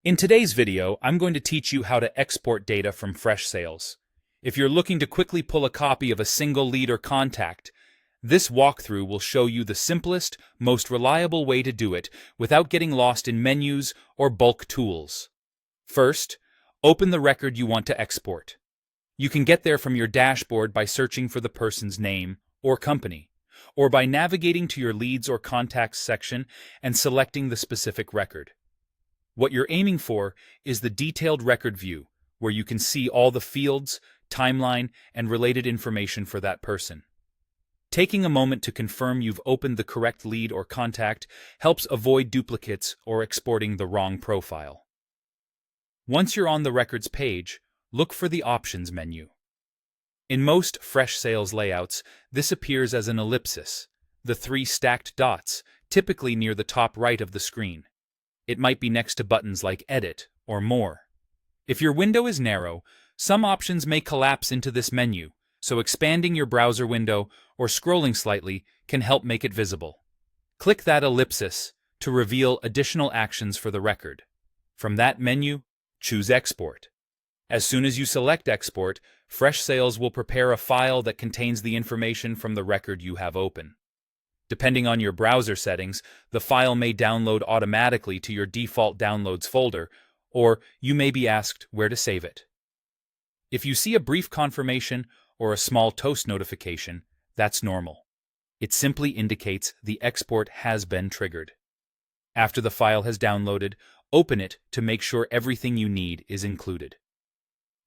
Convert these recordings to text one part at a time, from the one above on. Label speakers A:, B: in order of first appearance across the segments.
A: In today's video, I'm going to teach you how to export data from Freshsales. If you're looking to quickly pull a copy of a single lead or contact, this walkthrough will show you the simplest, most reliable way to do it without getting lost in menus or bulk tools. First, open the record you want to export. You can get there from your dashboard by searching for the person's name or company, or by navigating to your Leads or Contacts section and selecting the specific record. What you're aiming for is the detailed record view, where you can see all the fields, timeline, and related information for that person. Taking a moment to confirm you've opened the correct lead or contact helps avoid duplicates or exporting the wrong profile. Once you're on the Records page, look for the Options menu. In most Freshsales layouts, this appears as an ellipsis, the three stacked dots, typically near the top right of the screen. It might be next to buttons like Edit or More. If your window is narrow, some options may collapse into this menu, so expanding your browser window or scrolling slightly can help make it visible. Click that ellipsis to reveal additional actions for the record. From that menu, choose Export. As soon as you select Export, Freshsales will prepare a file that contains the information from the record you have open. Depending on your browser settings, the file may download automatically to your default Downloads folder, or you may be asked where to save it. If you see a brief confirmation or a small toast notification, that's normal. It simply indicates the export has been triggered. After the file has downloaded, open it to make sure everything you need is included.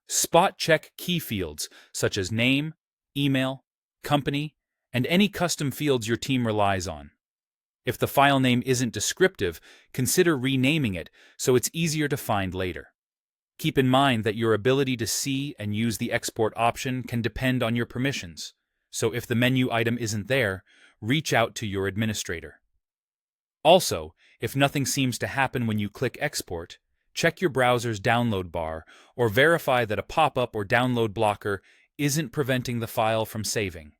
A: Spot check key fields such as name, email, company, and any custom fields your team relies on. If the file name isn't descriptive, consider renaming it so it's easier to find later. Keep in mind that your ability to see and use the export option can depend on your permissions, so if the menu item isn't there, reach out to your administrator. Also, if nothing seems to happen when you click Export, check your browser's download bar or verify that a pop-up or download blocker isn't preventing the file from saving.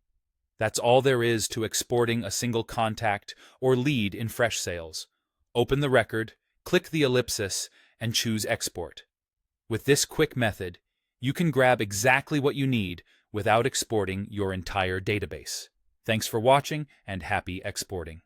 A: That's all there is to exporting a single contact or lead in Freshsales. Open the record, click the ellipsis, and choose Export. With this quick method, you can grab exactly what you need without exporting your entire database. Thanks for watching and happy exporting.